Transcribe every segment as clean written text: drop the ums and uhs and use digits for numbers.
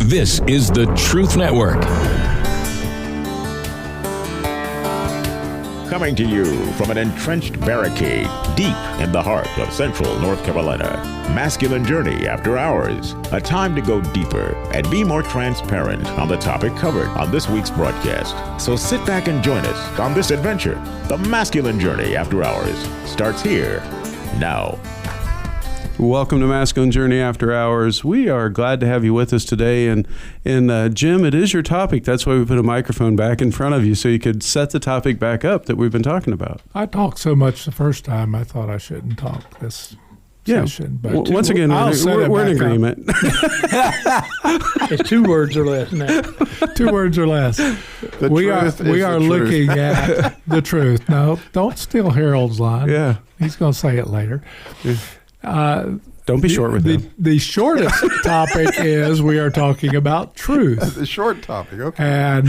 This is the Truth Network. Coming to you from an entrenched barricade deep in the heart of central North Carolina. Masculine Journey After Hours. A time to go deeper and be more transparent on the topic covered on this week's broadcast. So sit back and join us on this adventure. The Masculine Journey After Hours starts here now. Welcome to Masculine Journey After Hours. We are glad to have you with us today. And Jim, it is your topic. That's why we put a microphone back in front of you so you could set the topic back up that we've been talking about. I talked so much the first time, I thought I shouldn't talk this session. But once again, we're in agreement. It's 2 words or less now. 2 words or less. We are looking at the truth. No, don't steal Harold's line. Yeah. He's going to say it later. Don't be short with him. The shortest topic is we are talking about truth. The short topic, okay. And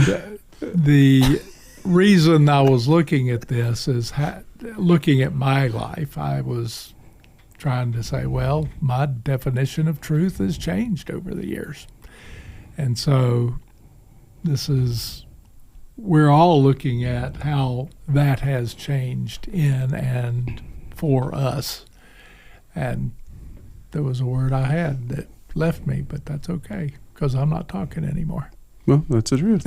the reason I was looking at this is looking at my life. I was trying to say, well, my definition of truth has changed over the years. And so we're all looking at how that has changed in and for us. And there was a word I had that left me, but that's okay because I'm not talking anymore. Well, that's the truth.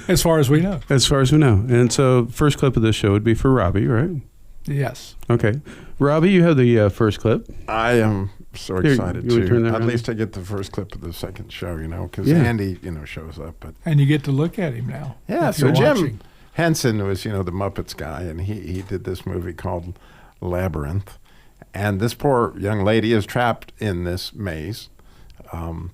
As far as we know. As far as we know. And so first clip of this show would be for Robbie, right? Yes. Okay. Robbie, you have the first clip. I am so excited you turn that At around? least I get the first clip of the second show, because Yeah. Andy, shows up. But And you get to look at him now. yeah, if so you're Jim watching. Henson was, the Muppets guy, and he did this movie called Labyrinth. And this poor young lady is trapped in this maze,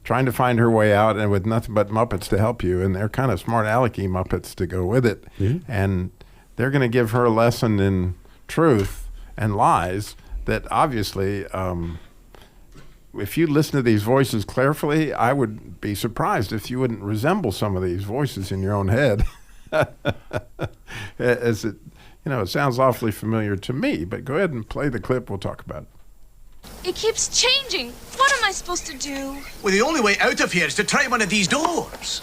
trying to find her way out, and with nothing but Muppets to help you. And they're kind of smart alecky Muppets to go with it. Yeah. And they're going to give her a lesson in truth and lies that obviously, if you listen to these voices carefully, I would be surprised if you wouldn't resemble some of these voices in your own head. As it sounds awfully familiar to me, but go ahead and play the clip. We'll talk about it. It keeps changing. What am I supposed to do? Well, the only way out of here is to try one of these doors.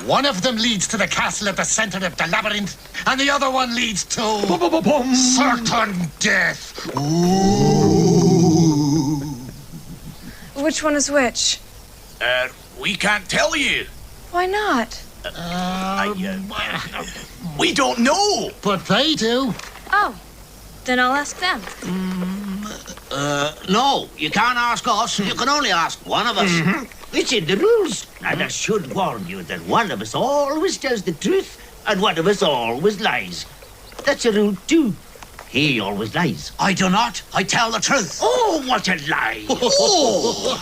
One of them leads to the castle at the center of the labyrinth, and the other one leads to certain death. Ooh. Which one is which? We can't tell you. Why not? We don't know. But they do. Oh, then I'll ask them. No, you can't ask us. You can only ask one of us. It's in the rules. And I should warn you that one of us always tells the truth and one of us always lies. That's a rule too. He always lies. I do not. I tell the truth. Oh, what a lie. Oh!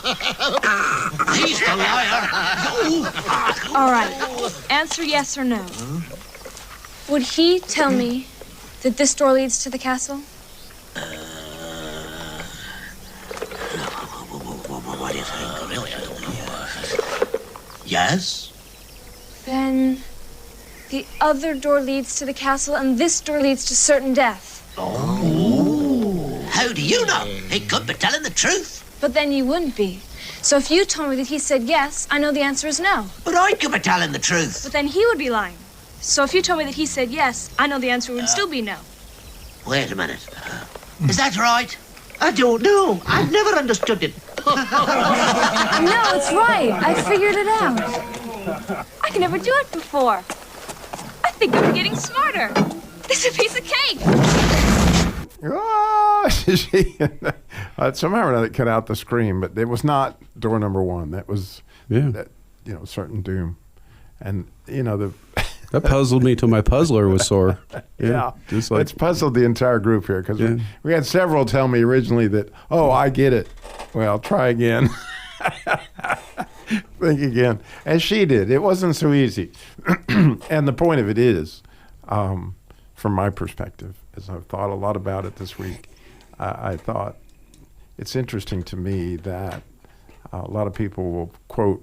He's the liar. All right. Answer yes or no. Would he tell me that this door leads to the castle? What do you think? Really, I don't know. Yes? Then the other door leads to the castle and this door leads to certain death. Oh. How do you know? He could be telling the truth. But then you wouldn't be. So if you told me that he said yes, I know the answer is no. But I could be telling the truth. But then he would be lying. So if you told me that he said yes, I know the answer would still be no. Wait a minute. Is that right? I don't know. I've never understood it. No, it's right. I figured it out. I can never do it before. I think I'm getting smarter. It's a piece of cake. Somehow or another it cut out the scream, but it was not door number 1. That was certain doom. And That puzzled me till my puzzler was sore. Yeah. Just like, it's puzzled the entire group here because we had several tell me originally that, I get it. Well, try again. Think again. As she did. It wasn't so easy. And the point of it is, from my perspective, as I've thought a lot about it this week, I thought it's interesting to me that a lot of people will quote,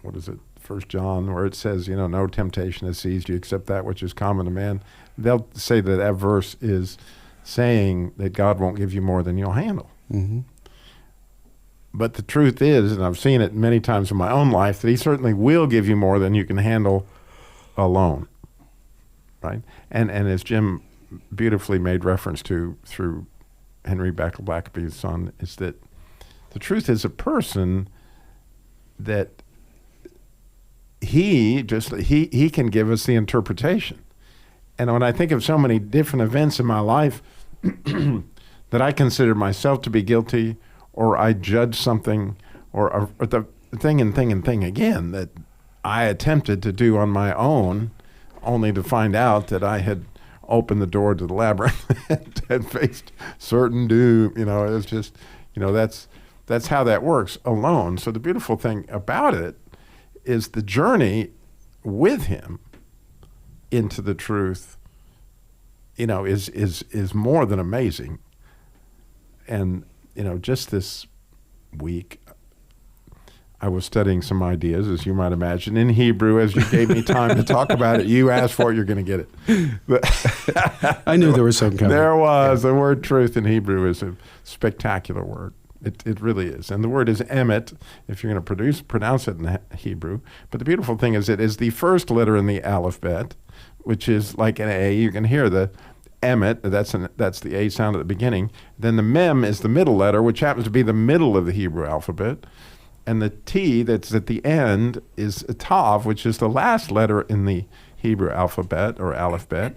1 John, where it says, no temptation has seized you except that which is common to man. They'll say that verse is saying that God won't give you more than you'll handle. Mm-hmm. But the truth is, and I've seen it many times in my own life, that he certainly will give you more than you can handle alone, right? And as Jim beautifully made reference to through Henry Blackaby's son, is that the truth is a person that he can give us the interpretation. And when I think of so many different events in my life that I consider myself to be guilty, or I judge something, or the thing again that I attempted to do on my own, only to find out that I had opened the door to the labyrinth and faced certain doom. It was just, that's how that works alone. So the beautiful thing about it is the journey with him into the truth, is more than amazing. And, just this week, I was studying some ideas, as you might imagine, in Hebrew. As you gave me time to talk about it, you asked for it, you're going to get it. But I knew there was some coming. There was. The word truth in Hebrew is a spectacular word. It really is. And the word is emet, if you're going to pronounce it in Hebrew. But the beautiful thing is it is the first letter in the alphabet, which is like an A. You can hear the emet, that's the A sound at the beginning. Then the mem is the middle letter, which happens to be the middle of the Hebrew alphabet. And the T that's at the end is a tav, which is the last letter in the Hebrew alphabet or aleph-bet.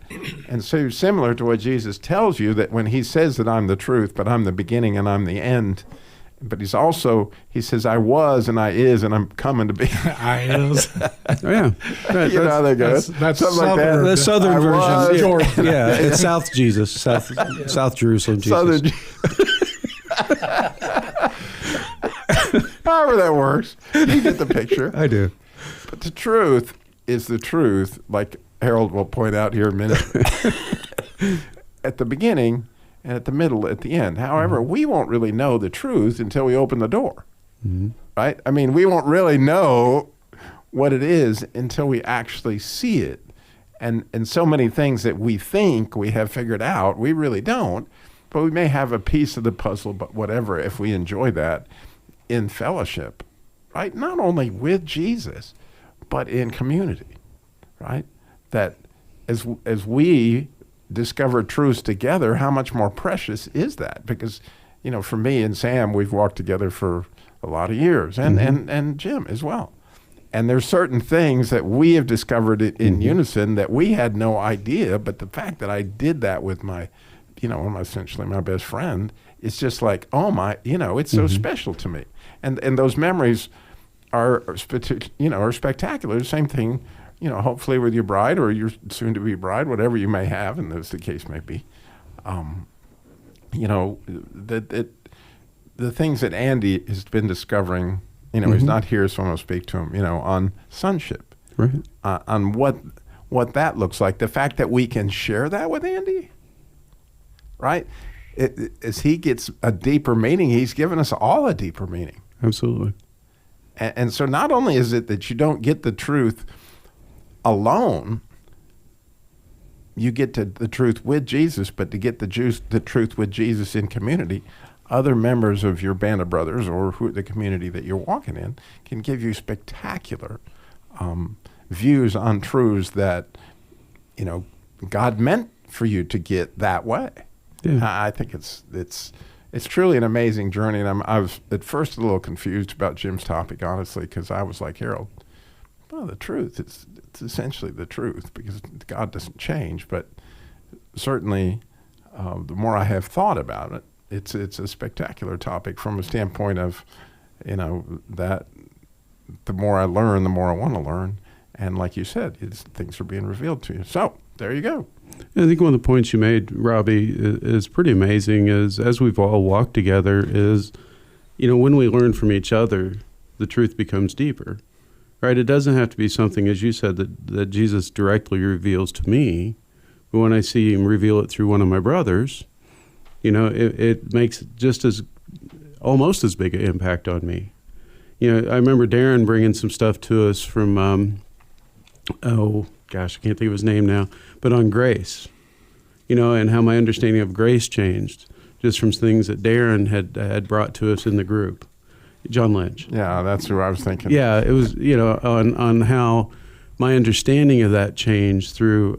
And so similar to what Jesus tells you, that when he says that I'm the truth, but I'm the beginning and I'm the end, but he says, I was and I is and I'm coming to be. I is. Oh, yeah. How that goes. That's something like that. The southern I version. was. Yeah, it's South Jesus, South Jerusalem Jesus. Southern. However that works. You get the picture. I do. But the truth is the truth, like Harold will point out here in a minute, at the beginning and at the middle, at the end. However, we won't really know the truth until we open the door, right? I mean, we won't really know what it is until we actually see it. And so many things that we think we have figured out, we really don't. But we may have a piece of the puzzle, but whatever, if we enjoy that in fellowship, right? Not only with Jesus, but in community, right? That as we discover truths together, how much more precious is that? Because, for me and Sam, we've walked together for a lot of years, and Jim as well. And there's certain things that we have discovered in unison that we had no idea, but the fact that I did that with my, essentially my best friend, it's just like, oh my, it's so special to me. And those memories are spectacular. Same thing, hopefully with your bride or your soon-to-be bride, whatever you may have, and as the case may be. The things that Andy has been discovering, he's not here, so I'm going to speak to him, on sonship, right? On what that looks like. The fact that we can share that with Andy, right? As he gets a deeper meaning, he's given us all a deeper meaning. Absolutely. And so not only is it that you don't get the truth alone, you get to the truth with Jesus, but to get the truth with Jesus in community, other members of your band of brothers or the community that you're walking in can give you spectacular views on truths that, God meant for you to get that way. Yeah. I think it's truly an amazing journey, and I was at first a little confused about Jim's topic, honestly, because I was like, Harold, well, the truth, it's essentially the truth, because God doesn't change, but certainly the more I have thought about it, it's a spectacular topic from a standpoint of, that the more I learn, the more I want to learn, and like you said, things are being revealed to you. So there you go. I think one of the points you made, Robbie, is pretty amazing. Is as we've all walked together, is when we learn from each other, the truth becomes deeper, right? It doesn't have to be something, as you said, that Jesus directly reveals to me, but when I see him reveal it through one of my brothers, it makes almost as big an impact on me. I remember Darren bringing some stuff to us from, I can't think of his name now, but on grace, and how my understanding of grace changed just from things that Darren had brought to us in the group. John Lynch. Yeah, that's who I was thinking. Yeah, it was, on how my understanding of that changed through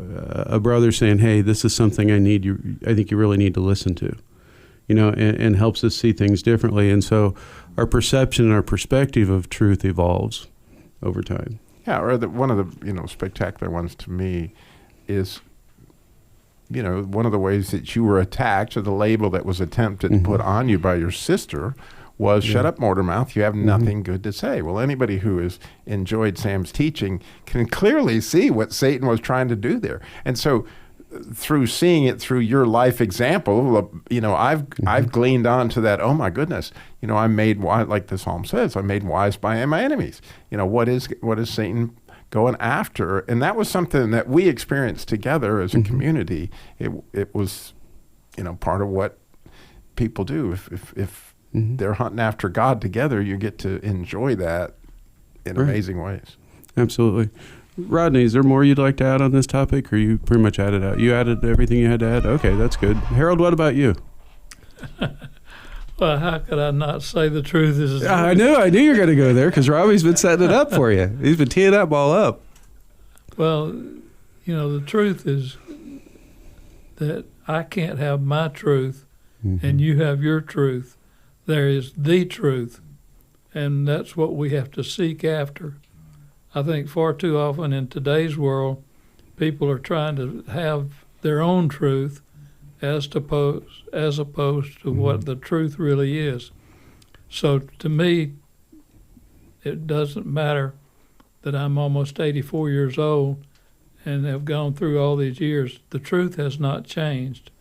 a brother saying, hey, this is something I think you really need to listen to, and helps us see things differently. And so our perception and our perspective of truth evolves over time. Yeah, or one of the, spectacular ones to me is, one of the ways that you were attacked, or the label that was attempted to put on you by your sister was, shut up, Mortarmouth, you have nothing good to say. Well, anybody who has enjoyed Sam's teaching can clearly see what Satan was trying to do there. And so through seeing it through your life example, I've gleaned on to that, oh my goodness, I'm made wise, like the Psalm says, I'm made wise by my enemies. What is Satan going after? And that was something that we experienced together as a community. It was, part of what people do. If they're hunting after God together, you get to enjoy that in amazing ways. Absolutely. Rodney, is there more you'd like to add on this topic, or you pretty much added out? You added everything you had to add? Okay, that's good. Harold, what about you? Well, how could I not say the truth is... I knew you were going to go there, because Robbie's been setting it up for you. He's been teeing that ball up. Well, the truth is that I can't have my truth and you have your truth. There is the truth, and that's what we have to seek after. I think far too often in today's world, people are trying to have their own truth as opposed to what the truth really is. So to me, it doesn't matter that I'm almost 84 years old and have gone through all these years. The truth has not changed.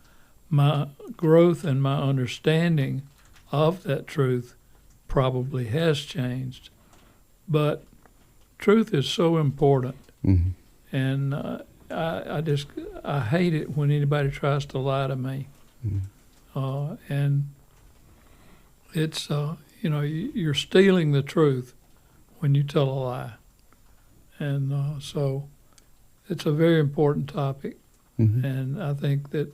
My growth and my understanding of that truth probably has changed. But truth is so important. And I hate it when anybody tries to lie to me. And it's, you're stealing the truth when you tell a lie. And so it's a very important topic. And I think that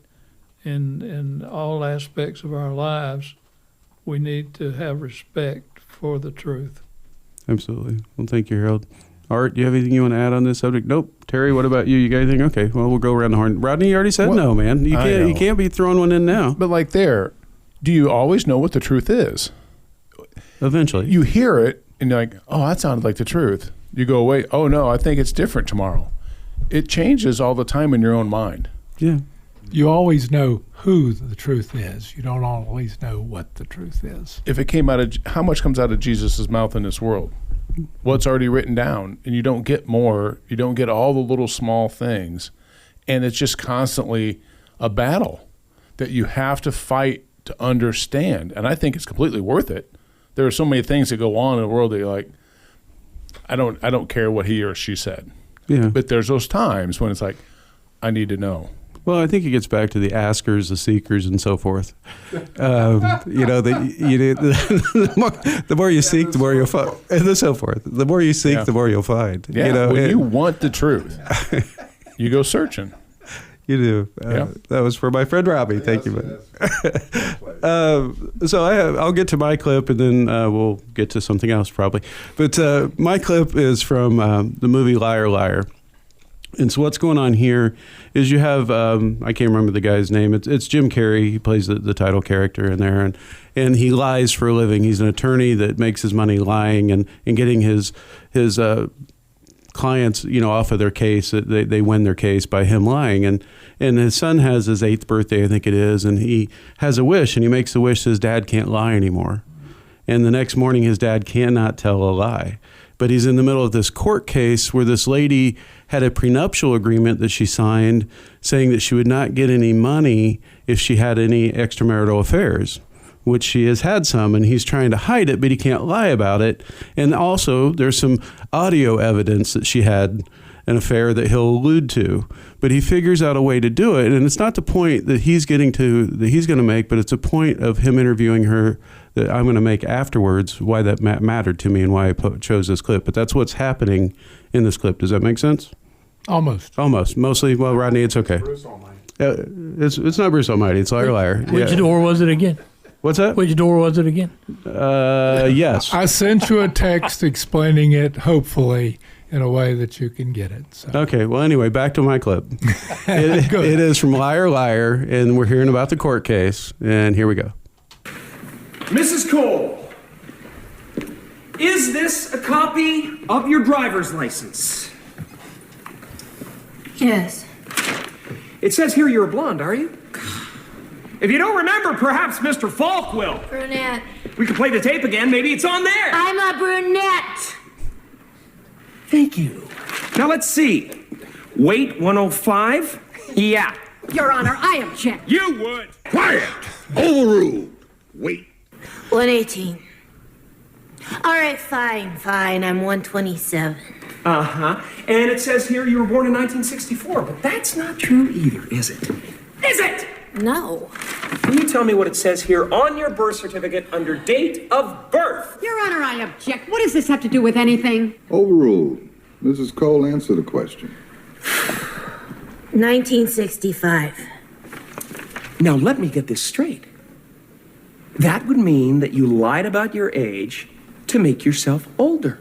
in all aspects of our lives, we need to have respect for the truth. Absolutely. Well, thank you, Harold. Art, do you have anything you want to add on this subject? Nope. Terry, what about you? You got anything? Okay, well, we'll go around the horn. Rodney, you already said no, man. You can't be throwing one in now. But do you always know what the truth is? Eventually. You hear it, and you're like, oh, that sounded like the truth. You go away, oh, no, I think it's different tomorrow. It changes all the time in your own mind. Yeah. You always know who the truth is. You don't always know what the truth is. If it came out of, how much comes out of Jesus' mouth in this world? What's already written down, and you don't get more. You don't get all the little small things, and it's just constantly a battle that you have to fight to understand. And I think it's completely worth it. There are so many things that go on in the world that you're like, I don't care what he or she said. Yeah. But there's those times when it's like, I need to know. Well, I think it gets back to the askers, the seekers, and so forth. The more you seek, the more you'll find, and so forth. The more you seek, the more you'll find. Yeah, when you want the truth, you go searching. You do. That was for my friend Robbie. Thank you. So I'll get to my clip, and then we'll get to something else probably. But my clip is from the movie Liar, Liar. And so what's going on here is you have, I can't remember the guy's name. It's Jim Carrey. He plays the title character in there. And he lies for a living. He's an attorney that makes his money lying and getting his clients, off of their case. They win their case by him lying. And his son has his 8th birthday, I think it is. And he has a wish, and he makes the wish his dad can't lie anymore. And the next morning, his dad cannot tell a lie. But he's in the middle of this court case where this lady had a prenuptial agreement that she signed saying that she would not get any money if she had any extramarital affairs, which she has had some, and he's trying to hide it, but he can't lie about it. And also, there's some audio evidence that she had an affair that he'll allude to, but he figures out a way to do it. And it's not the point that he's going to make, but it's a point of him interviewing her that I'm going to make afterwards, why that mattered to me and why I chose this clip. But that's what's happening in this clip. Does that make sense? Almost. Mostly. Well, Rodney, it's okay. Bruce Almighty. It's not Bruce Almighty. It's Liar, Liar. Which door was it again? What's that? Which door was it again? Yes. I sent you a text explaining it, hopefully, in a way that you can get it. So. Okay, well, anyway, back to my clip. It is from Liar Liar, and we're hearing about the court case, and here we go. Mrs. Cole, is this a copy of your driver's license? Yes. It says here you're a blonde, are you? If you don't remember, perhaps Mr. Falk will. Brunette. We can play the tape again. Maybe it's on there. I'm a brunette. Thank you. Now let's see. Weight 105? Yeah. Your Honor, I object. You would. Quiet! Overruled. Wait. 118. All right, fine. I'm 127. Uh-huh. And it says here you were born in 1964, but that's not true either, is it? Is it? No. Can you tell me what it says here on your birth certificate under date of birth? Your Honor, I object. What does this have to do with anything? Overruled. Mrs. Cole, answer the question. 1965. Now, let me get this straight. That would mean that you lied about your age to make yourself older.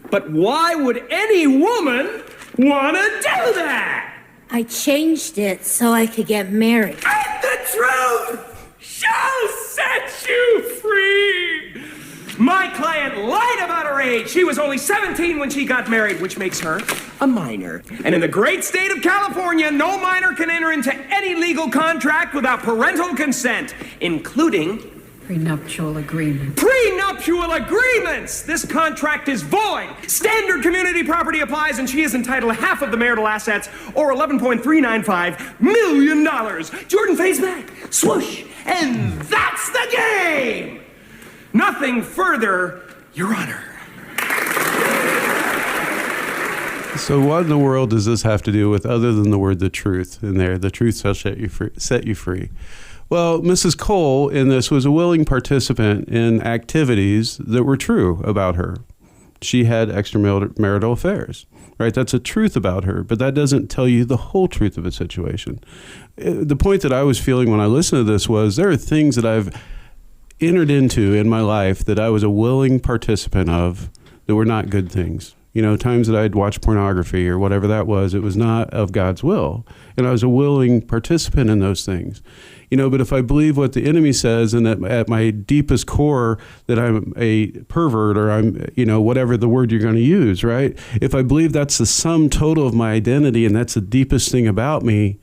But why would any woman want to do that? I changed it so I could get married. And the truth shall set you free. My client lied about her age. She was only 17 when she got married, which makes her a minor. And in the great state of California, no minor can enter into any legal contract without parental consent, including Prenuptial agreement. prenuptial agreements. This contract is void. Standard community property applies, and she is entitled to half of the marital assets, or $11.395 million. Jordan fades back, swoosh, and that's the game. Nothing further, Your Honor. So what in the world does this have to do with other than the word the truth in there? The truth shall set you free. Well, Mrs. Cole in this was a willing participant in activities that were true about her. She had extramarital affairs, right? That's a truth about her, but that doesn't tell you the whole truth of a situation. The point that I was feeling when I listened to this was there are things that I've entered into in my life that I was a willing participant of that were not good things. You know, times that I'd watch pornography or whatever that was, it was not of God's will. And I was a willing participant in those things. You know, but if I believe what the enemy says and that at my deepest core that I'm a pervert or I'm, you know, whatever the word you're going to use, right? If I believe that's the sum total of my identity and that's the deepest thing about me,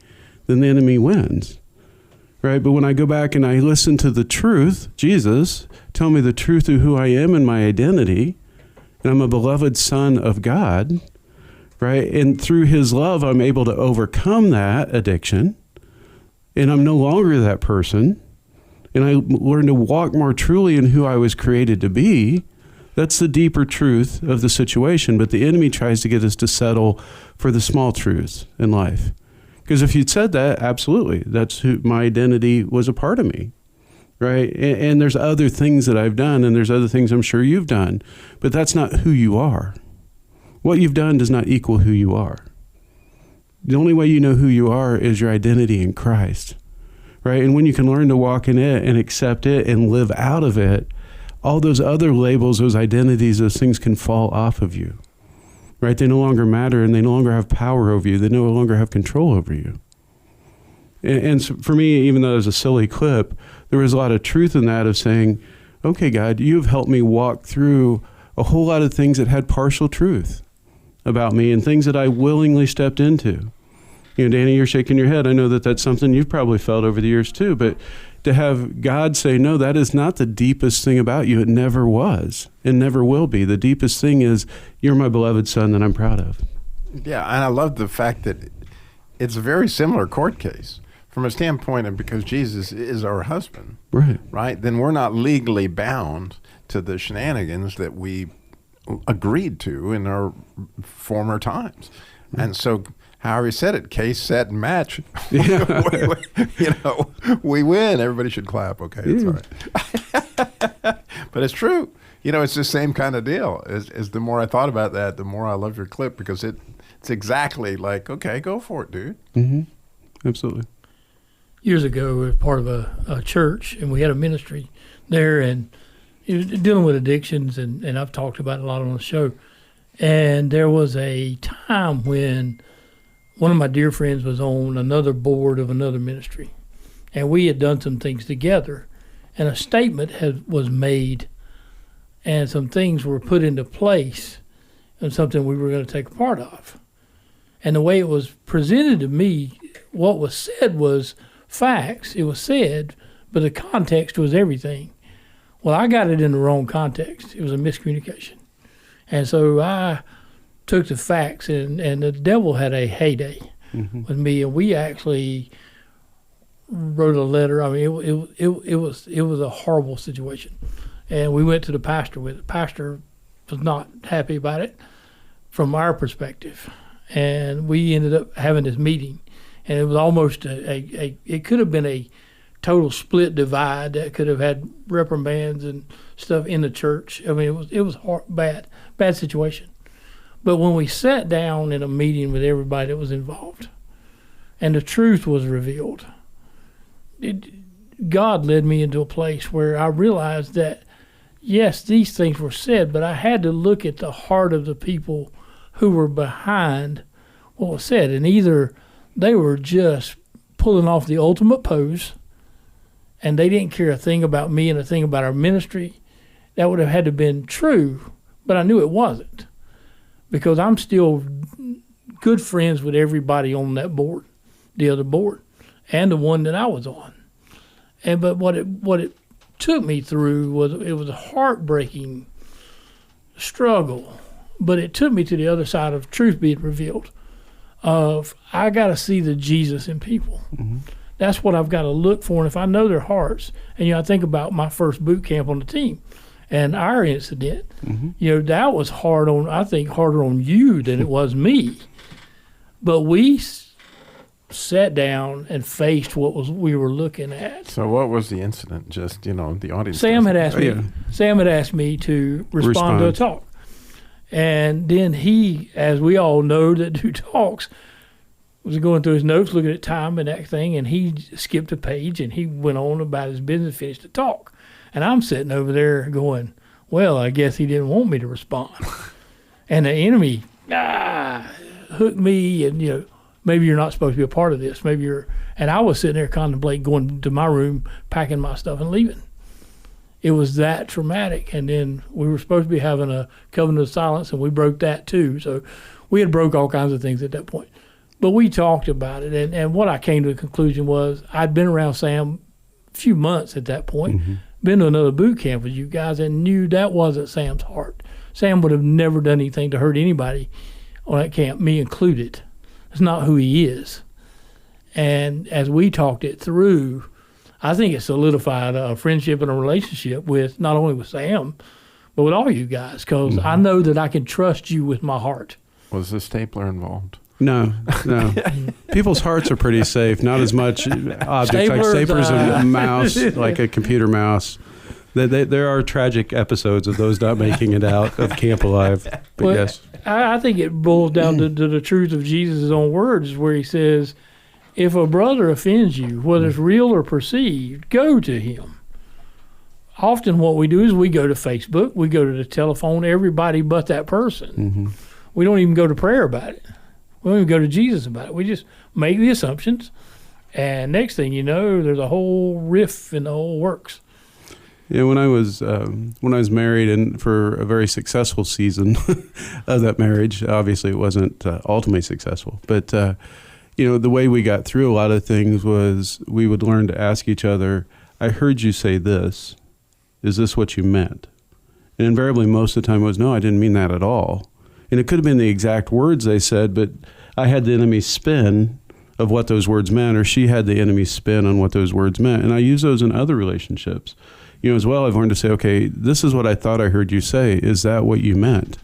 then the enemy wins, right? But when I go back and I listen to the truth, Jesus, tell me the truth of who I am and my identity, and I'm a beloved son of God, right? And through his love, I'm able to overcome that addiction. And I'm no longer that person. And I learn to walk more truly in who I was created to be. That's the deeper truth of the situation. But the enemy tries to get us to settle for the small truths in life. Because if you'd said that, absolutely, that's who my identity was a part of me. Right? And there's other things that I've done, and there's other things I'm sure you've done. But that's not who you are. What you've done does not equal who you are. The only way you know who you are is your identity in Christ, right? And when you can learn to walk in it and accept it and live out of it, all those other labels, those identities, those things can fall off of you, right? They no longer matter and they no longer have power over you. They no longer have control over you. And so for me, even though it was a silly clip, there was a lot of truth in that of saying, okay, God, you've helped me walk through a whole lot of things that had partial truth about me and things that I willingly stepped into. You know, Danny, you're shaking your head. I know that that's something you've probably felt over the years too, but to have God say, no, that is not the deepest thing about you. It never was and never will be. The deepest thing is you're my beloved son that I'm proud of. Yeah, and I love the fact that it's a very similar court case from a standpoint of because Jesus is our husband, right? Then we're not legally bound to the shenanigans that we agreed to in our former times. And so, however you said it, case, set, and match, we win. Everybody should clap. Okay, it's all right. But it's true. You know, it's the same kind of deal. As the more I thought about that, the more I love your clip because it's exactly like, okay, go for it, dude. Mm-hmm. Absolutely. years ago as part of a church, and we had a ministry there, and it was dealing with addictions, and I've talked about it a lot on the show. And there was a time when one of my dear friends was on another board of another ministry, and we had done some things together, and a statement was made, and some things were put into place, and something we were going to take a part of. And the way it was presented to me, what was said was facts. It was said, but the context was everything. Well, I got it in the wrong context. It was a miscommunication. And so I took the facts, and the devil had a heyday with me, and we actually wrote a letter. I mean, it was a horrible situation. And we went to the pastor with it. The pastor was not happy about it from our perspective. And we ended up having this meeting, and it was almost it could have been a total split divide that could have had reprimands and stuff in the church. I mean, it was bad situation. But when we sat down in a meeting with everybody that was involved, and the truth was revealed, God led me into a place where I realized that, yes, these things were said, but I had to look at the heart of the people who were behind what was said. And either they were just pulling off the ultimate pose, and they didn't care a thing about me and a thing about our ministry. That would have had to have been true, but I knew it wasn't, because I'm still good friends with everybody on that board, the other board, and the one that I was on. But what it took me through was a heartbreaking struggle, but it took me to the other side of truth being revealed. I got to see the Jesus in people. That's what I've got to look for. And if I know their hearts, and I think about my first boot camp on the team, and our incident, that was harder on you than it was me. But we sat down and faced what we were looking at. So what was the incident? Just, the audience. Sam had asked me to respond to a talk. And then he, as we all know that do talks, was going through his notes, looking at time and that thing, and he skipped a page, and he went on about his business, finished the talk. And I'm sitting over there going, well, I guess he didn't want me to respond. And the enemy hooked me, and, maybe you're not supposed to be a part of this. Maybe you're, and I was sitting there contemplating going to my room, packing my stuff and leaving. It was that traumatic. And then we were supposed to be having a covenant of silence, and we broke that too. So we had broke all kinds of things at that point. But we talked about it, and what I came to the conclusion was I'd been around Sam a few months at that point, been to another boot camp with you guys, and knew that wasn't Sam's heart. Sam would have never done anything to hurt anybody on that camp, me included. It's not who he is. And as we talked it through, I think it solidified a friendship and a relationship with not only with Sam, but with all you guys, because I know that I can trust you with my heart. Was the stapler involved? No. People's hearts are pretty safe. Not as much objects like staplers and a mouse, like a computer mouse. There are tragic episodes of those not making it out of Camp Alive. But yes. I think it boils down to the truth of Jesus' own words, where he says, if a brother offends you, whether it's real or perceived, go to him. Often what we do is we go to Facebook, we go to the telephone, everybody but that person. We don't even go to prayer about it. We don't even go to Jesus about it. We just make the assumptions, and next thing you know, there's a whole riff in the whole works. Yeah, when I was married, and for a very successful season of that marriage, obviously it wasn't ultimately successful, but the way we got through a lot of things was we would learn to ask each other, I heard you say this. Is this what you meant? And invariably, most of the time it was, no, I didn't mean that at all. And it could have been the exact words they said, but I had the enemy's spin of what those words meant, or she had the enemy's spin on what those words meant. And I use those in other relationships. As well, I've learned to say, okay, this is what I thought I heard you say. Is that what you meant?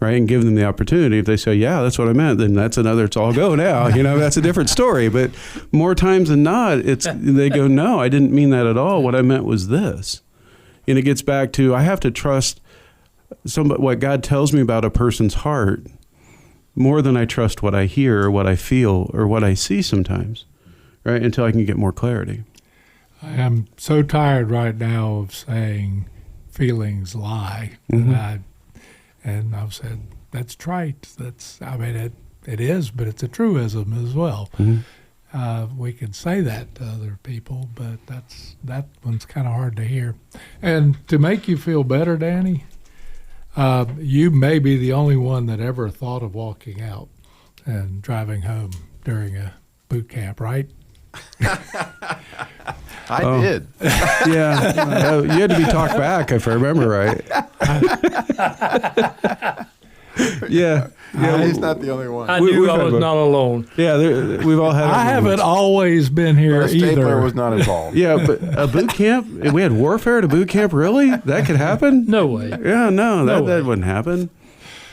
Right? And give them the opportunity. If they say, yeah, that's what I meant, then that's another, it's all go now. That's a different story. But more times than not, they go, no, I didn't mean that at all. What I meant was this. And it gets back to, I have to trust what God tells me about a person's heart more than I trust what I hear or what I feel or what I see sometimes. right? Until I can get more clarity. I am so tired right now of saying feelings lie. Mm-hmm. And I've said, that's trite. It is, but it's a truism as well. Mm-hmm. We can say that to other people, but that one's kind of hard to hear. And to make you feel better, Danny, you may be the only one that ever thought of walking out and driving home during a boot camp, right? I did. Yeah. You had to be talked back, if I remember right. Yeah. He's not the only one. I knew I was not alone. Yeah, we've all had. I haven't always been here But a stapler either. was not involved. Yeah, but a boot camp. We had warfare at a boot camp. Really? That could happen? No way. Yeah, no, that wouldn't happen.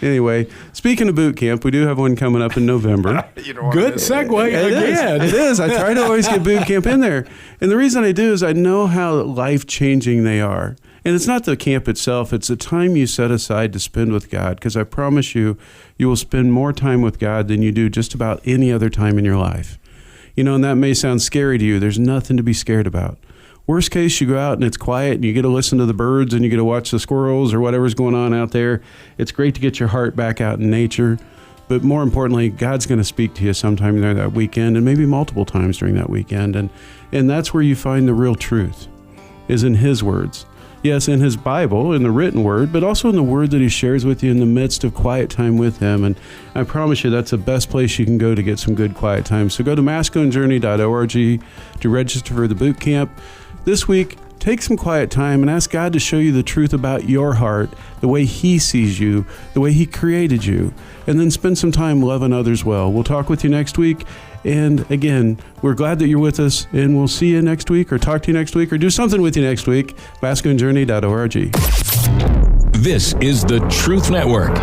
Anyway, speaking of boot camp, we do have one coming up in November. Good segue again. It is. I try to always get boot camp in there. And the reason I do is I know how life-changing they are. And it's not the camp itself. It's the time you set aside to spend with God. Because I promise you, you will spend more time with God than you do just about any other time in your life. You know, and that may sound scary to you. There's nothing to be scared about. Worst case, you go out and it's quiet and you get to listen to the birds and you get to watch the squirrels or whatever's going on out there. It's great to get your heart back out in nature. But more importantly, God's going to speak to you sometime during that weekend and maybe multiple times during that weekend. And that's where you find the real truth, is in His words. Yes, in His Bible, in the written word, but also in the word that He shares with you in the midst of quiet time with Him. And I promise you that's the best place you can go to get some good quiet time. So go to masculinejourney.org to register for the boot camp. This week, take some quiet time and ask God to show you the truth about your heart, the way He sees you, the way He created you, and then spend some time loving others well. We'll talk with you next week. And again, we're glad that you're with us, and we'll see you next week or talk to you next week or do something with you next week. masculinejourney.org. This is the Truth Network.